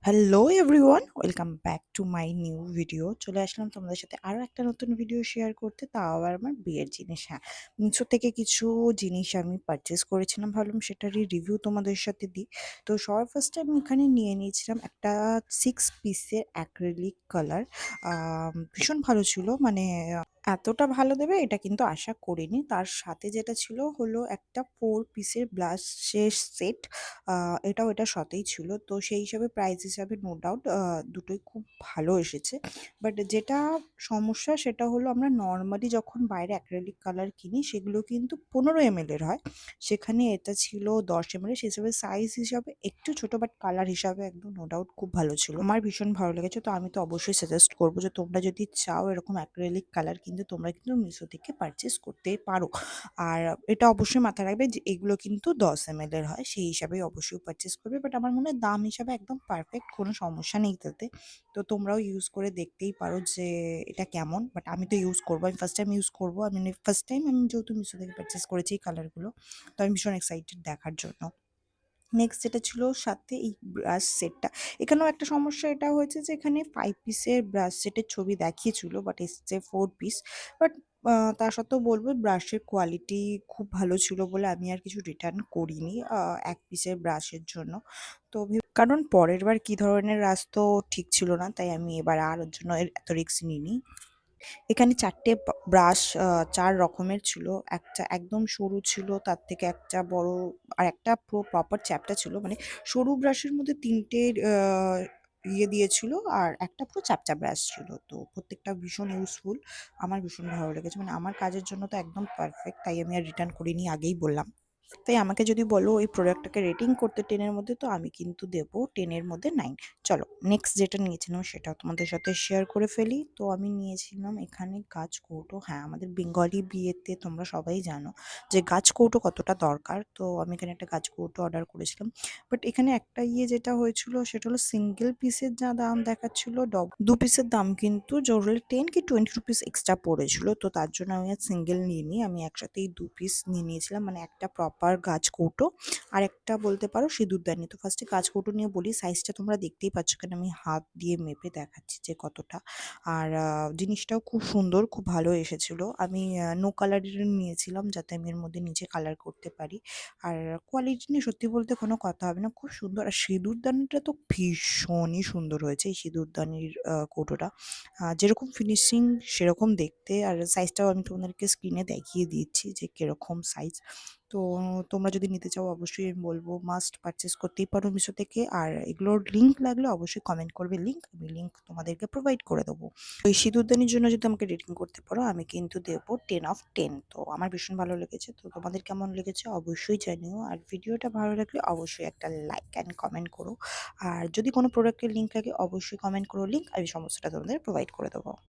Hello everyone, welcome back to my new video. চলে আসলাম তোমাদের সাথে আরও একটা নতুন ভিডিও শেয়ার করতে, তাও আবার আমার বিয়ের জিনিস। হ্যাঁ, মিশো থেকে কিছু জিনিস আমি পারচেস করেছিলাম, ভাবলাম সেটারই রিভিউ তোমাদের সাথে দিই। তো সবার ফার্স্টে আমি এখানে নিয়ে নিয়েছিলাম একটা 6 পিসের অ্যাক্রিলিক কালার। ভীষণ ভালো ছিল, মানে এতটা ভালো দেবে এটা কিন্তু আশা করিনি। তার সাথে যেটা ছিল হলো একটা 4 পিসের ব্লাশের সেট। এটাও এটার সাথেই ছিল। তো সেই হিসাবে প্রাইস হিসাবে নো ডাউট দুটোই খুব ভালো এসেছে। বাট যেটা সমস্যা সেটা হলো আমরা নর্মালি যখন বাইরে অ্যাক্রিলিক কালার কিনি সেগুলো কিন্তু 15 ml এর হয়। সেখানে এটা ছিল 10 ml এর। সেই হিসাবে সাইজ হিসাবে একটু ছোট, বাট কালার হিসাবে একদম নো ডাউট খুব ভালো ছিল। আমার ভীষণ ভালো লেগেছে। তো আমি তো অবশ্যই সাজেস্ট করব যে তোমরা যদি চাও এরকম অ্যাক্রিলিক কালার কিনতে, তোমরা কিন্তু মিশো থেকে পারচেস করতে পারো। আর এটা অবশ্যই মাথায় রাখবে যে এগুলো কিন্তু 10 ml এর হয়, সেই হিসাবেই অবশ্যই পারচেস করবে। বাট আমার মনে হয় দাম হিসাবে একদম পারফেক্ট, কোনো সমস্যা নেই তাতে। তো তোমরাও ইউজ করে দেখতেই পারো যে এটা কেমন। বাট আমি তো ইউজ করবো, আমি ফার্স্ট টাইম ইউজ করবো। আমি ফার্স্ট টাইম আমি যেহেতু মিশো থেকে পারচেস করেছি এই কালারগুলো, তো আমি ভীষণ এক্সাইটেড দেখার জন্য। নেক্সট যেটা ছিল সাথে এই ব্রাশ সেটটা। এখানেও একটা সমস্যা এটা হয়েছে যে এখানে 5 পিসের ব্রাশ সেটের ছবি দেখিয়েছিল, বাট এসছে 4 পিস। বাট তা সত্ত্বেও বলবো ব্রাশের কোয়ালিটি খুব ভালো ছিল বলে আমি আর কিছু রিটার্ন করিনি 1 পিসের ব্রাশের জন্য। তো কারণ পরের বার কী ধরনের ব্রাশ তো ঠিক ছিল না, তাই আমি এবার আর ওর জন্য এত রিস্ক নিইনি। এখানে 4টে ব্রাশ 4 রকমের ছিল। একটা একদম সরু ছিল, তার থেকে একটা বড়, আর একটা পুরো প্রপার চ্যাপ্টা ছিল। মানে সরু ব্রাশের মধ্যে ৩টে ইয়ে দিয়েছিল, আর একটা পুরো চ্যাপ্টা ব্রাশ ছিল। তো প্রত্যেকটা ভীষণ ইউজফুল। আমার ভীষণ ভালো লেগেছে। মানে আমার কাজের জন্য তো একদম পারফেক্ট, তাই আমি আর রিটার্ন করিনি, আগেই বললাম। তাই আমাকে যদি বলো এই প্রোডাক্টটাকে রেটিং করতে 10 এর মধ্যে, তো আমি কিন্তু দেবো 10 এর মধ্যে 9। চলো নেক্সট যেটা নিয়েছিলাম সেটাও তোমাদের সাথে শেয়ার করে ফেলি। তো আমি নিয়েছিলাম এখানে গাছকৌটো। হ্যাঁ, আমাদের বেঙ্গলি বিয়েতে তোমরা সবাই জানো যে গাছকৌটো কতটা দরকার। তো আমি এখানে একটা গাছকৌটো অর্ডার করেছিলাম। বাট এখানে একটা যেটা হয়েছিল সেটা হলো সিঙ্গেল পিসের যা দাম দেখাচ্ছিল, 2 পিসের দাম কিন্তু জোরলে 10 কি 20 রুপিস এক্সট্রা পড়েছিল। তো তার জন্য আমি আর সিঙ্গেল নিইনি, আমি একসাথেই 2 পিস নিয়ে নিয়েছিলাম। মানে একটা প্রপার গাছকৌটো আর একটা বলতে পারো সিঁদুরদানি। তো ফার্স্টে গাছকৌটো নিয়ে বলি, সাইজটা তোমরা দেখতেই পাচ্ছ, কেন আমি হাত দিয়ে মেপে দেখাচ্ছি যে কতটা। আর জিনিসটাও খুব সুন্দর, খুব ভালো এসেছিলো। আমি নো কালারের নিয়েছিলাম যাতে আমি এর মধ্যে নিচে কালার করতে পারি। আর কোয়ালিটি নিয়ে সত্যি বলতে কোনো কথা হবে না, খুব সুন্দর। আর সিঁদুরদানিটা তো ভীষণই সুন্দর হয়েছে, এই সিঁদুরদানির কৌটোটা। যেরকম ফিনিশিং সেরকম দেখতে। আর সাইজটাও আমি তোমাদেরকে স্ক্রিনে দেখিয়ে দিচ্ছি যে কীরকম সাইজ। তো তোমরা যদি নিতে চাও অবশ্যই আমি বলবো মাস্ট পারচেস করতেই পারো মিশো থেকে। আর এগুলোর লিঙ্ক লাগলে অবশ্যই কমেন্ট করবে, আমি লিঙ্ক তোমাদেরকে প্রোভাইড করে দেবো। ওই সিঁদুরদানির জন্য যদি আমাকে রেটিং করতে পারো, আমি কিন্তু দেবো 10/10। তো আমার ভীষণ ভালো লেগেছে। তো তোমাদের কেমন লেগেছে অবশ্যই জানিও। আর ভিডিওটা ভালো লাগলে অবশ্যই একটা লাইক অ্যান্ড কমেন্ট করো। আর যদি কোনো প্রোডাক্টের লিঙ্ক লাগে অবশ্যই কমেন্ট করো, লিঙ্ক আমি সমস্তটা তোমাদের প্রোভাইড করে দেবো।